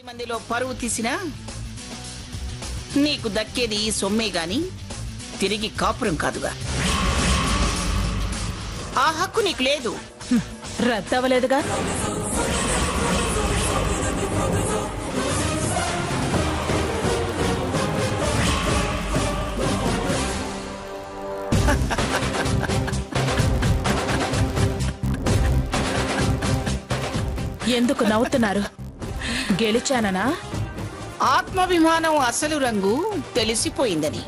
మందిలో పరువు తీసినా నీకు దక్కేది ఈ సొమ్మే గాని తిరిగి కాపురం కాదుగా. ఆ హక్కు నీకు లేదు. రద్దవలేదుగా. ఎందుకు నవ్వుతున్నారు? గెలిచాననా? ఆత్మాభిమానం అసలు రంగు తెలిసిపోయిందని.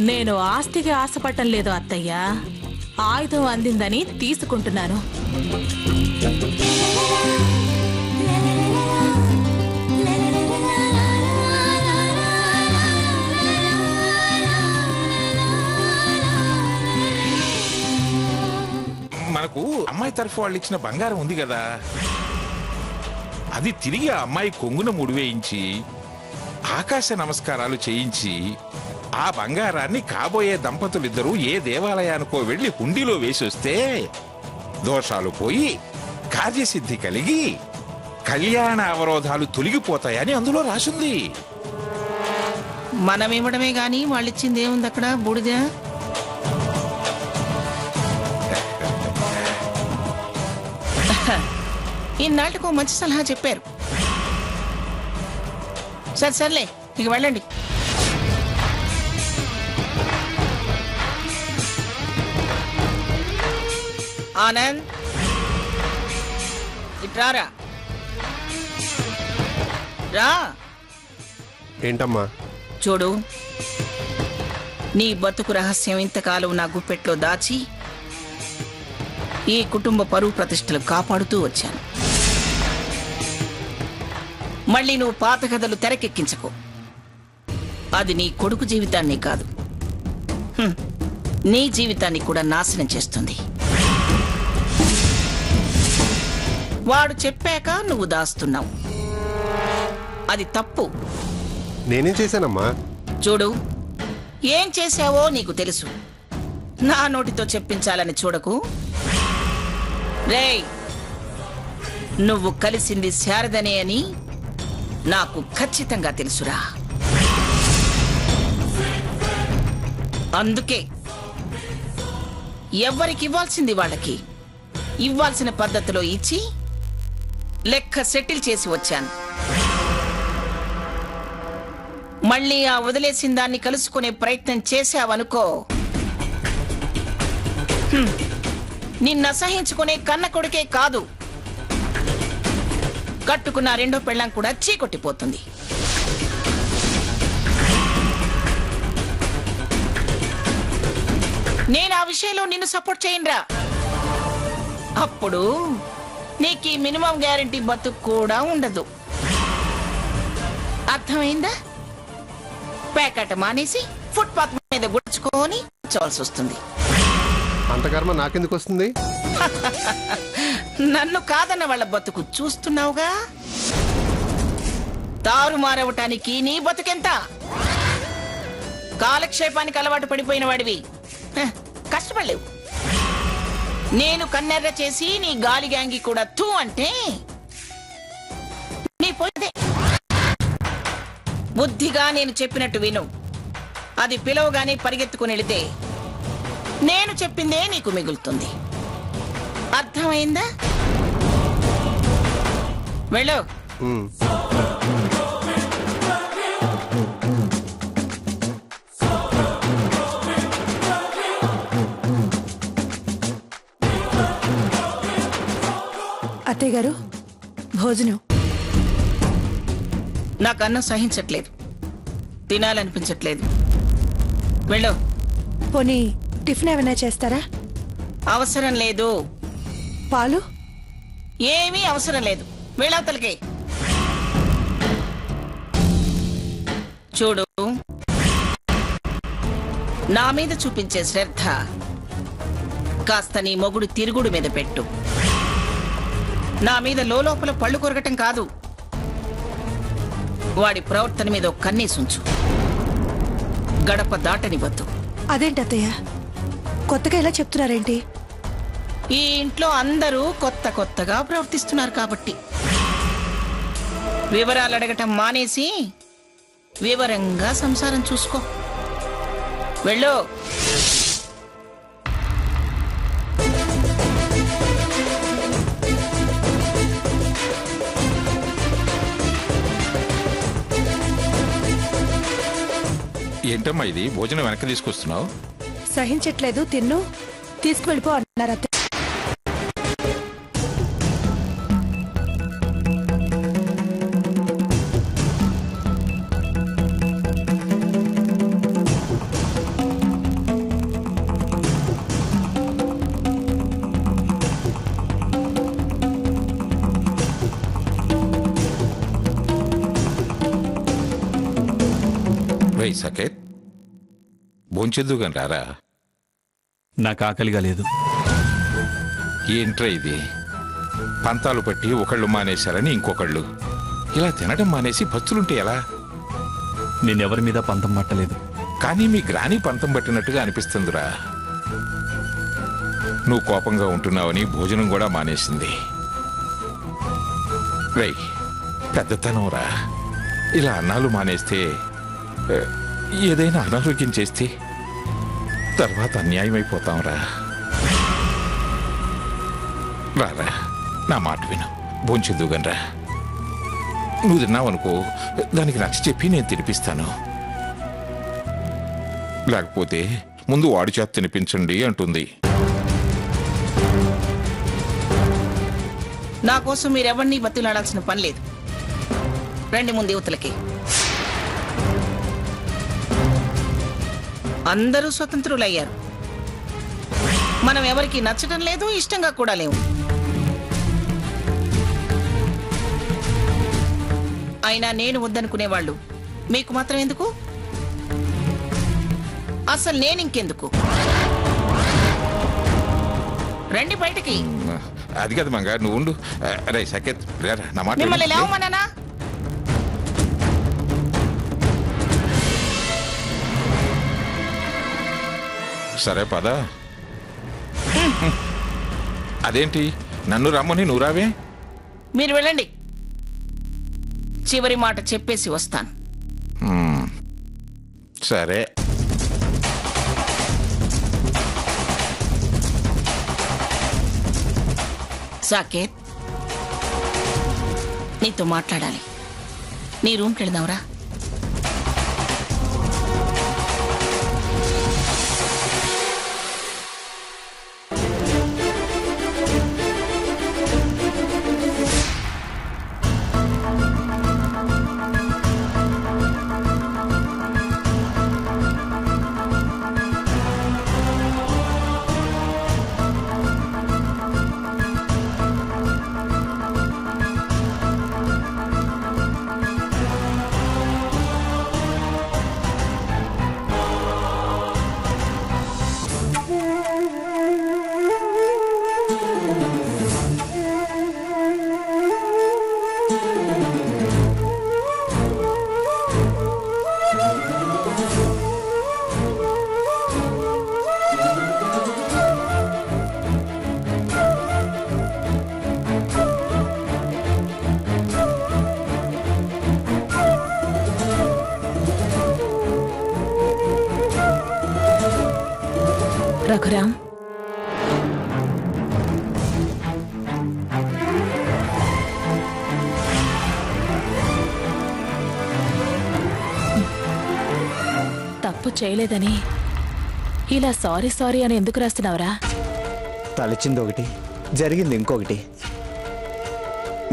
నేను ఆస్తికి ఆశపడటం లేదు అత్తయ్య. ఆయుధం అందిందని తీసుకుంటున్నాను. మనకు అమ్మాయి తరఫు వాళ్ళు ఇచ్చిన బంగారం ఉంది కదా, అది తిరిగి ఆ అమ్మాయి కొంగున ముడివేయించి ఆకాశ నమస్కారాలు చేయించి ఆ బంగారాన్ని కాబోయే దంపతులిద్దరూ ఏ దేవాలయానికో వెళ్లి హుండీలో వేసొస్తే దోషాలు పోయి కార్యసిద్ధి కలిగి కళ్యాణ అవరోధాలు తొలగిపోతాయని అందులో రాసుంది. మనమివ్వడమే గాని వాళ్ళిచ్చింది ఏముంది అక్కడ? బూడిద. ఇన్నాళ్ళకు మంచి సలహా చెప్పారు. సర్లే, ఇక వెళ్ళండి. ఆనంద్, ఇట్రారా. రా. ఏంటమ్మా? చూడు, నీ బతుకు రహస్యం ఇంతకాలం నా గుప్పెట్లో దాచి ఈ కుటుంబ పరువు ప్రతిష్టలు కాపాడుతూ వచ్చాను. మళ్ళీ నువ్వు పాత కథలు తెరకెక్కించకు. అది నీ కొడుకు జీవితాన్ని కాదు, నీ జీవితాన్ని కూడా నాశనం చేస్తుంది. వాడు చెప్పాక నువ్వు దాస్తున్నావు. అది తప్పు. నేనేం చేశానమ్మా? చూడు, ఏం చేశావో నీకు తెలుసు. నా నోటితో చెప్పించాలని చూడకు. రేయ్, నువ్వు కలిసింది శారదనే అని నాకు ఖచ్చితంగా తెలుసురా. అందుకే ఎవరికి ఇవ్వాల్సింది వాళ్ళకి ఇవ్వాల్సిన పద్ధతిలో ఇచ్చి లెక్క సెటిల్ చేసి వచ్చాను. మళ్ళీ ఆ వదిలేసిన దాన్ని కలుసుకునే ప్రయత్నం చేశావనుకో, నిన్ను అసహించుకునే కన్న కొడుకే కాదు, కట్టుకున్న రెండో పెళ్ళాం కూడా చీకొట్టిపోతుంది. నేను ఆ విషయంలో నిన్ను సపోర్ట్ చేయనురా. అప్పుడు నీకు ఈ మినిమం గ్యారంటీ బతుకు కూడా ఉండదు. అర్థమైందా? ప్యాకెట్ మానేసి ఫుట్పాత్ మీద గుడ్చుకొని చాల్సి వస్తుంది. అంత కర్మ నాకెందుకు వస్తుంది? నన్ను కాదన్న వాళ్ళ బతుకు చూస్తున్నావుగా. తారుమారవటానికి నీ బతుకెంత? కాలక్షేపానికి అలవాటు పడిపోయిన వాడివి, కష్టపడలేవు. నేను కన్నెర్ర చేసి నీ గాలి గ్యాంగి కూడా తూ అంటే నీ పోయితే. బుద్ధిగా నేను చెప్పినట్టు విను. అది పిలవగానే పరిగెత్తుకుని వెళితే నేను చెప్పిందే నీకు మిగులుతుంది. అర్థమైందా? వెళ్ళు. అత్తయ్య గారు, భోజనం. నాకు అన్నం సహించట్లేదు, తినాలనిపించట్లేదు. వెళ్ళు. పోనీ టిఫిన్ ఏమైనా చేస్తారా? అవసరం లేదు. పాలు? ఏమీ అవసరం లేదు. వెళ్ళవతలకి. చూడు, నా మీద చూపించే శ్రద్ధ కాస్త నీ మొగుడు తిరుగుడు మీద పెట్టు. నా మీద లోపల పళ్ళు కొరగటం కాదు, వాడి ప్రవర్తన మీద ఒక కన్నేసుంచు. గడప దాటనివద్దు. అదేంటి అత్తయ్య, కొత్తగా ఇలా చెప్తున్నారేంటి? ఈ ఇంట్లో అందరూ కొత్తగా ప్రవర్తిస్తున్నారు కాబట్టి. వివరాలు అడగటం మానేసి వివరంగా సంసారం చూసుకో. వెళ్ళు. ఏంటమ్మా ఇది? భోజనం వెనక్కి తీసుకొస్తున్నావు? సహించట్లేదు, తిన్ను, తీసుకువెళ్ళిపో అన్నారు అత్తయ్య. రేయ్ సకేత్, భోంచెద్దుగాని రారా. నాకు ఆకలిగా లేదు. ఏంట్రా ఇది? పంతాలు పట్టి ఒకళ్ళు మానేశారని ఇంకొకళ్ళు ఇలా తినడం మానేసి పచ్చులుంటే ఎలా? నేనెవరి మీద పంతం పట్టలేదు. కానీ మీ గ్రాని పంతం పట్టినట్టుగా అనిపిస్తుందిరా. నువ్వు కోపంగా ఉంటున్నావని భోజనం కూడా మానేసింది. రేయ్, పెద్దతనం రా. ఇలా అన్నాలు మానేస్తే ఏదైనా అనారోగ్యం చేస్తే తర్వాత అన్యాయమైపోతాంరా. రారా, నా మాట విను, భోంచెద్దుగానరా. నువ్వు తిన్నావనుకో, దానికి నచ్చ చెప్పి నేను తినిపిస్తాను. లేకపోతే ముందు వాడి చేత తినిపించండి అంటుంది. నా కోసం మీరెవరిని బతిలాడాల్సిన పని లేదు. రండి ముందు యువతలకి. అందరూ స్వతంత్రులయ్యారు. మనం ఎవరికి నచ్చడం లేదు, ఇష్టంగా కూడా లేవు. అయినా నేను వద్దనుకునేవాళ్ళు మీకు మాత్రం ఎందుకు? అసలు నేనింకెందుకు? రండి బయటికి. అది కదా మంగ, నువ్వు ఉండు. రే సకేత్, రేరా, నా మాట మిమ్మల్ని విను. లేవమన్నానా? సరే పద. అదేంటి నన్ను రమ్మని నువ్వు రావే? మీరు వెళ్ళండి, చివరి మాట చెప్పేసి వస్తాను. సరే. సాకేత్, నీతో మాట్లాడాలి. నీ రూమ్కి వెళదాంరా. రఘురాం, తప్పు చేయలేదని ఇలా సారీ సారీ అని ఎందుకు రాస్తున్నావురా? తలచింది ఒకటి, జరిగింది ఇంకొకటి.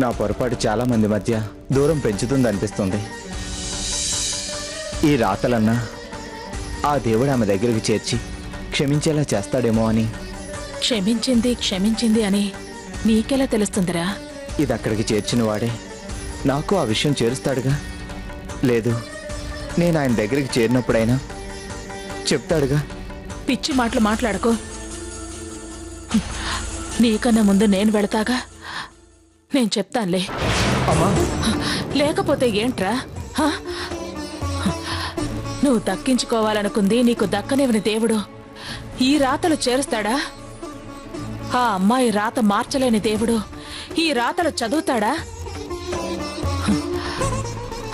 నా పొరపాటు చాలా మంది మధ్య దూరం పెంచుతుంది అనిపిస్తుంది. ఈ రాతలన్నా ఆ దేవుడు ఆమె దగ్గరికి చేర్చి క్షమించేలా చేస్తాడేమో అని. క్షమించింది అని నీకెలా తెలుస్తుందిరా? ఇది అక్కడికి చేర్చిన వాడే నాకు ఆ విషయం చేరుస్తాడుగా. లేదు, నేను ఆయన దగ్గరికి చేరినప్పుడైనా చెప్తాడుగా. పిచ్చి మాటలు మాట్లాడకు. నీకన్నా ముందు నేను వెళతాగా, నేను చెప్తానులే. అమ్మా, లేకపోతే ఏంట్రా? నువ్వు దక్కించుకోవాలనుకుంది నీకు దక్కనివ్వని దేవుడు ఈ రాతలు చేరుస్తాడా? ఆ అమ్మాయి రాత మార్చలేని దేవుడు ఈ రాతలు చదువుతాడా?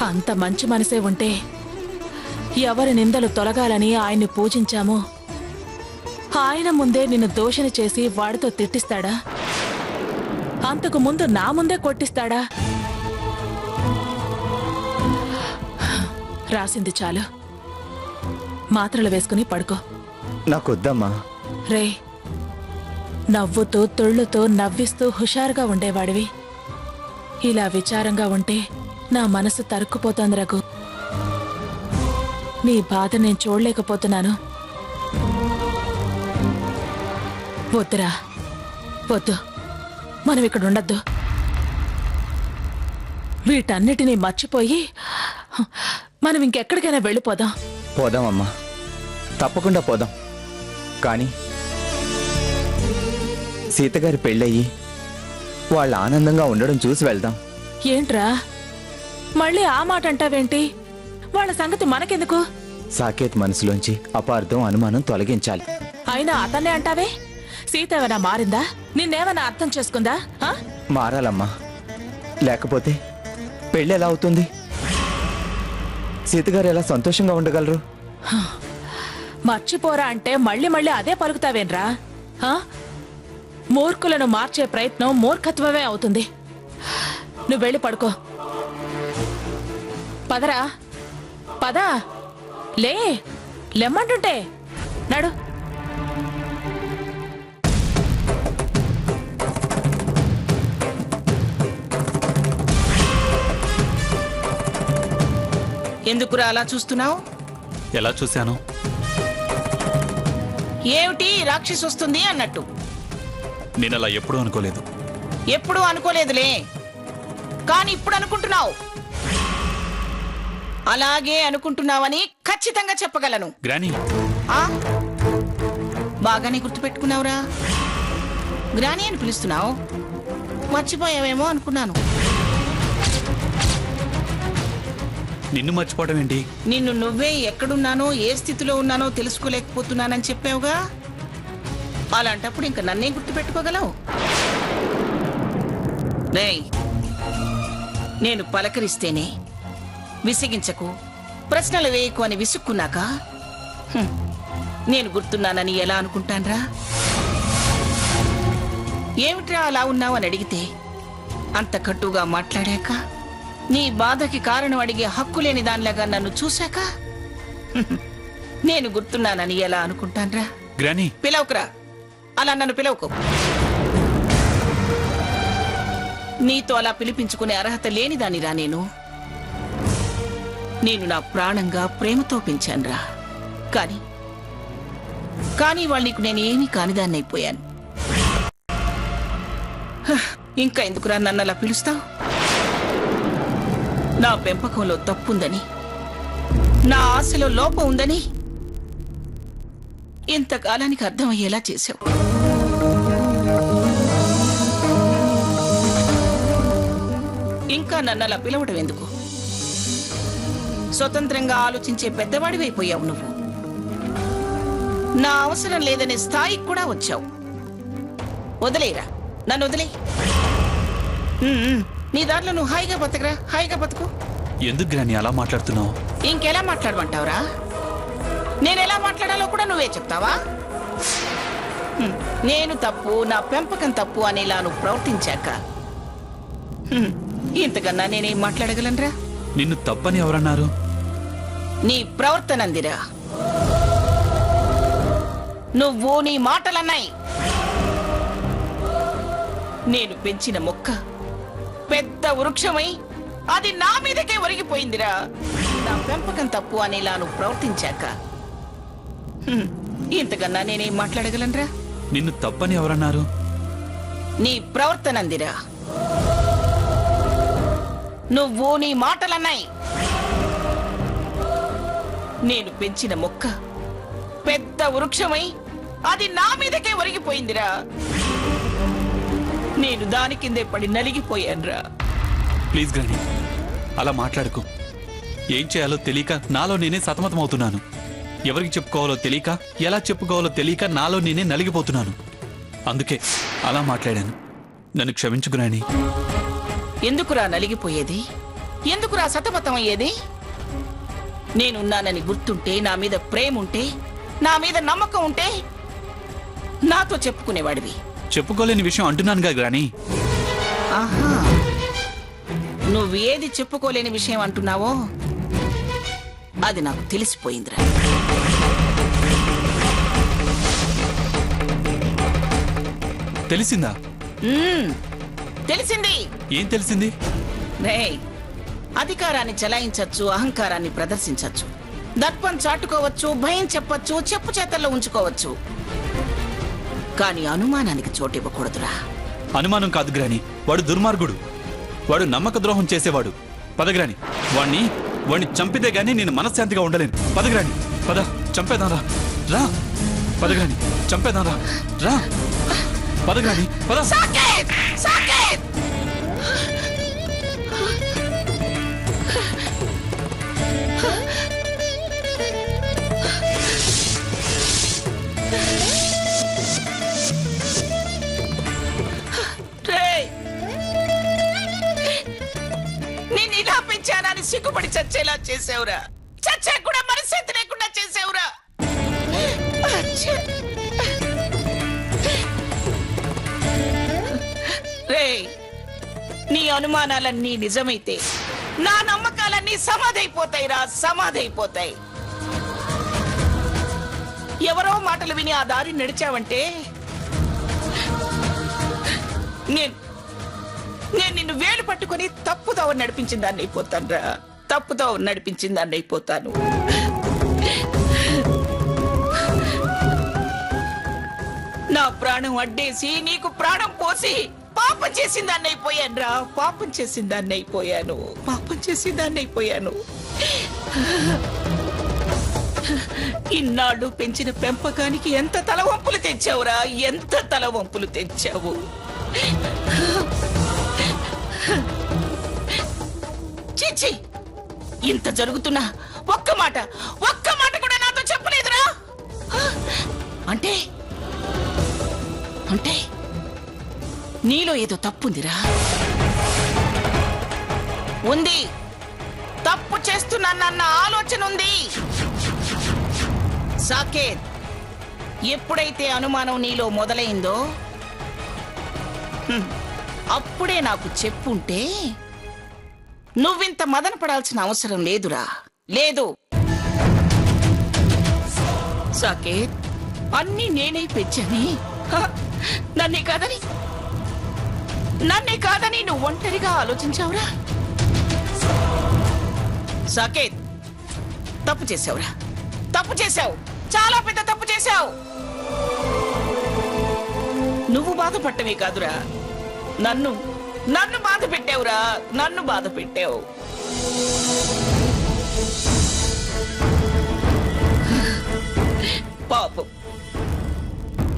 అంత మంచి మనసే ఉంటే ఎవరి నిందలు తొలగాలని ఆయన్ని పూజించామో ఆయన ముందే నిన్ను దోషణ చేసి వాడితో తిట్టిస్తాడా? అంతకు ముందు నా ముందే కొట్టిస్తాడా? రాసింది చాలు, మాత్రలు వేసుకుని పడుకో. నాకొద్దమ్మా. రే, నవ్వుతూ తొళ్ళుతో నవ్విస్తూ హుషారుగా ఉండేవాడివి. ఇలా విచారంగా ఉంటే నా మనసు తరుక్కుపోతోంది రఘు. నీ బాధ నేను చూడలేకపోతున్నాను. వద్దురా, వద్దు, మనం ఇక్కడ ఉండద్దు. వీటన్నిటినీ మర్చిపోయి మనం ఇంకెక్కడికైనా వెళ్ళిపోదాం. పోదామమ్మా, తప్పకుండా పోదాం. కానీ సీతగారి పెళ్ళయ్యి వాళ్ళు ఆనందంగా ఉండడం చూసి వెళ్దాం. ఏంట్రా మళ్ళీ ఆ మాట అంటావేంటి? వాళ్ళ సంగతి మనకెందుకు? సాకేత్ మనసులోంచి అపార్థం, అనుమానం తొలగించాలి. అయినా అతన్నే అంటావే? సీత ఏమైనా మారిందా? నిన్నేమైనా అర్థం చేసుకుందా? ఆ? మారాలమ్మా, లేకపోతే పెళ్ళి ఎలా అవుతుంది? సీతగారు ఎలా సంతోషంగా ఉండగలరు? మర్చిపోరా అంటే మళ్ళీ మళ్ళీ అదే పలుకుతావేన్రా? ఆ? మూర్ఖులను మార్చే ప్రయత్నం మూర్ఖత్వమే అవుతుంది. నువ్వు వెళ్ళి పడుకో. పదరా, పదా, లెమ్మంటుంటే నడు. ఎందుకురా అలా చూస్తున్నావు? ఎలా చూశాను? ఏమిటి రాక్షసి వస్తుంది అన్నట్టు? నేను అలా ఎప్పుడూ అనుకోలేదు. ఎప్పుడూ అనుకోలేదులే, కానీ ఇప్పుడు అనుకుంటున్నావు. అలాగే అనుకుంటున్నావని ఖచ్చితంగా చెప్పగలను. గ్రానీ, ఆ? బాగానే గుర్తుపెట్టుకున్నావురా. గ్రాని అని పిలుస్తున్నావు, మర్చిపోయావేమో అనుకున్నాను. నిన్ను మర్చిపోవడం ఏంటి? నిన్ను నువ్వే ఎక్కడున్నానో ఏ స్థితిలో ఉన్నానో తెలుసుకోలేకపోతున్నానని చెప్పావుగా. అలాంటప్పుడు ఇంక నన్నే గుర్తుపెట్టుకోగలవు. రేయ్, నేను పలకరిస్తేనే విసిగించకు, ప్రశ్నలు వేయకు అని విసుక్కున్నాక నేను గుర్తున్నానని ఎలా అనుకుంటాన్రా? ఏమిట్రా అలా ఉన్నావు అని అడిగితే అంత కట్టుగా మాట్లాడాక, నీ బాధకి కారణం అడిగే హక్కు లేని దానిలాగా నన్ను చూశాక నేను గుర్తున్నానని ఎలా అనుకుంటాన్రా? గ్రానీ, పిలవకురా, అలా నన్ను పిలవకు. నీతో అలా పిలిపించుకునే అర్హత లేనిదానిరా నేను. నేను నా ప్రాణంగా ప్రేమతో పెంచానురా. కానీ వాళ్ళు నీకు నేనేమీ కానిదాన్ని అయిపోయాను. ఇంకా ఎందుకురా నన్ను అలా పిలుస్తావు? నా పెంపకంలో తప్పుందని, నా ఆశలో లోపం ఉందని ఇంతకాలానికి అర్థమయ్యేలా చేశావు. ఇంకా నన్ను అలా పిలవడం ఎందుకు? స్వతంత్రంగా ఆలోచించే పెద్దవాడివైపోయావు నువ్వు. నా అవసరం లేదనే స్థాయికి కూడా వచ్చావు. వదిలేరా, నన్ను వదిలే. నీ దాంట్లో నువ్వు హాయిగా బతకరా, హాయిగా బతుకు. ఎందుకు గ్రానీ అలా మాట్లాడుతున్నావు? ఇంకెలా మాట్లాడమంటావురా? నేనెలా మాట్లాడాలో కూడా నువ్వే చెప్తావా? నేను తప్పు, నా పెంపకం తప్పు అనేలా నువ్వు ప్రవర్తించాక ఇంతకన్నా నేనేం మాట్లాడగలనురా? నిన్ను తప్పని ఎవరన్నారు? నీ ప్రవర్తనందిరా. నువ్వు నీ మాటలన్నాయి. నేను పెంచిన మొక్క పెద్ద వృక్షమై అది నా మీదకే ఒరిగిపోయిందిరా. నా పెంపకం తప్పు అనేలా నువ్వు ప్రవర్తించాక ఇంతకన్నా నేనేం మాట్లాడగలనురా? నిన్ను తప్పని ఎవరన్నారు? నీ ప్రవర్తనందిరా. నువ్వు నీ మాటలన్నాయి. నేను పెంచిన మొక్క పెద్ద వృక్షమై అది నా మీదకే ఒరిగిపోయిందిరా. నేను దాని కిందే పడి నలిగిపోయానురా. ప్లీజ్ గ్రానీ, అలా మాట్లాడుకో. ఏం చేయాలో తెలియక నాలో నేనే సతమతమవుతున్నాను. ఎవరికి చెప్పుకోవాలో తెలియక, ఎలా చెప్పుకోవాలో తెలియక నాలో నేనే నలిగిపోతున్నాను. అందుకే అలా మాట్లాడాను. నన్ను క్షమించు గ్రానీ. ఎందుకురా నలిగిపోయేది? ఎందుకురా సతమతం అయ్యేది? నేనున్నానని గుర్తుంటే, నా మీద ప్రేమ ఉంటే, నా మీద నమ్మకం ఉంటే నాతో చెప్పుకునేవాడివి. చెప్పుకోలేని విషయం అంటున్నానుగా గ్రాని. ఆహా, నువ్వేది చెప్పుకోలేని విషయం అంటున్నావో అది నాకు తెలిసిపోయిందిరా. తెలిసిందా? తెలిసింది. ఏం తెలిసింది? రేయ్, అధికారాన్ని చెలాయించచ్చు, అహంకారాన్ని ప్రదర్శించచ్చు, దర్పం చాటుకోవచ్చు, భయం చెప్పచ్చు, చెప్పు చేతల్లో ఉంచుకోవచ్చు. కానీ అనుమానానికి చోటివ్వకూడదురా. అనుమానం కాదు గ్రాని, వాడు దుర్మార్గుడు, వాడు నమ్మక ద్రోహం చేసేవాడు. పదగ్రాని, వాణ్ణి చంపితే గానీ నేను మనశ్శాంతిగా ఉండలేను. పదగ్రాని, పద, చంపేదారా రా. పదగ్రాని, చంపేదారా రా. పదగ్రాని, పద. సాకేత్! సాకేత్! నేను ఇలా పెంచానని సిగ్గుపడి చచ్చేలా చేసావురా. చచ్చా కూడా మనశ్శాంతి లేకుండా చేసావురా. రేయ్, నీ అనుమానాలన్నీ నిజమైతే నా నమ్మకాలన్నీ సమాధైపోతాయిరా, సమాధైపోతాయి. ఎవరో మాటలు విని ఆ దారి నడిచావంటే నేను నిన్ను వేలు పట్టుకుని తప్పుదోవ నడిపించిన దాన్ని అయిపోతానురా. తప్పుదోవ నడిపించిన దాన్ని అయిపోతాను. నా ప్రాణం అడ్డేసి నీకు ప్రాణం పోసి పాపం చేసిన దాన్ని అయిపోయాను రా. పాపం చేసిన దాన్ని అయిపోయాను. పాపం చేసిన దాన్ని అయిపోయాను. ఇన్నాళ్ళు పెంచిన పెంపకానికి ఎంత తలవంపులు తెచ్చావురా, ఎంత తలవంపులు తెచ్చావు. చీచి, ఇంత జరుగుతున్నా ఒక్క మాట కూడా నాతో చెప్పలేదురా. అంటే అంటే నీలో ఏదో తప్పుందిరా. ఉంది, తప్పు చేస్తున్నానన్న ఆలోచన ఉంది. సాకేత్, ఎప్పుడైతే అనుమానం నీలో మొదలైందో అప్పుడే నాకు చెప్పుంటే నువ్వింత మదన పడాల్సిన అవసరం లేదురా. లేదు సాకేత్, అన్నీ నేనే పెంచని, నన్నే కాదని నువ్వు ఒంటరిగా ఆలోచించావురా. సాకేత్, తప్పు చేసావురా. తప్పు చేశావు, చాలా పెద్ద తప్పు చేశావు. నువ్వు బాధపడటమే కాదురా, నన్ను బాధ పెట్టావురా. నన్ను బాధ పెట్టావు.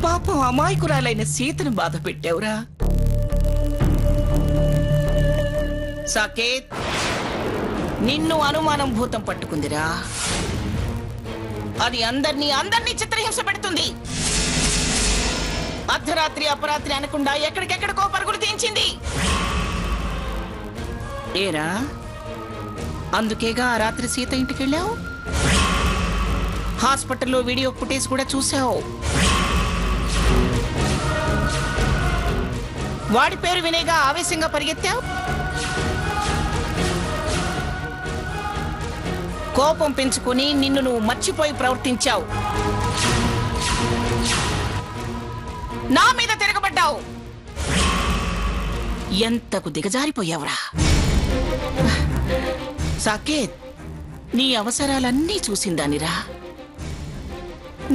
పాపం అమాయకురాలైన సీతను బాధ పెట్టావురా. సాకేత్, నిన్ను అనుమానం భూతం పట్టుకుందిరా. అది అందరినీ చిత్రహింస పెడుతుంది. అర్ధరాత్రి అపరాత్రి అనకుండా ఎక్కడికెక్కడికో పరుగులు తీయించింది. ఏరా, అందుకేగా ఆ రాత్రి సీత ఇంటికి వెళ్ళావు. హాస్పిటల్లో వీడియో ఫుటేజ్ కూడా చూసావు. వాడి పేరు వినేగా ఆవేశంగా పరిగెత్తావు. కోపం పెంచుకుని నిన్ను నువ్వు మర్చిపోయి ప్రవర్తించావు. నా మీద తిరగబడ్డావు. ఎంతకు దిగజారిపోయావురా. సాకేత్, నీ అవసరాలన్నీ చూసిందానిరా.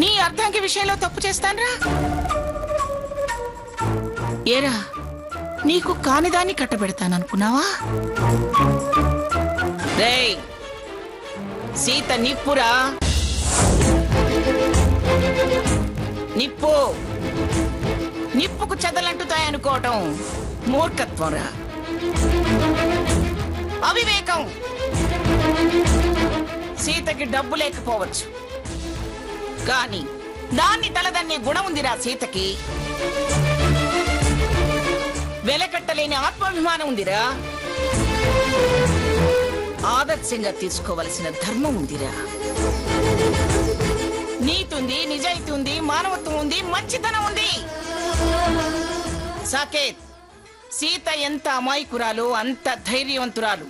నీ అర్ధాంగి విషయంలో తప్పు చేస్తాన్రా. ఏరా, నీకు కానిదాన్ని కట్టబెడతాననుకున్నావా? రేయ్, సీత నిప్పురా. నిప్పుకు చెదలంటుతాయనుకోవటం మూర్ఖత్వం రా, అవివేకం. సీతకి డబ్బు లేకపోవచ్చు, కానీ దాన్ని తలదన్నే గుణం ఉందిరా సీతకి. వెలకట్టలేని ఆత్మాభిమానం ఉందిరా. ఆదర్శంగా తీసుకోవలసిన ధర్మం ఉందిరా. నీతుంది, నిజాయితీ ఉంది, మానవత్వం ఉంది, మంచితనం ఉంది. సాకేత్, సీత ఎంత అమాయకురాలు అంత ధైర్యవంతురాలు.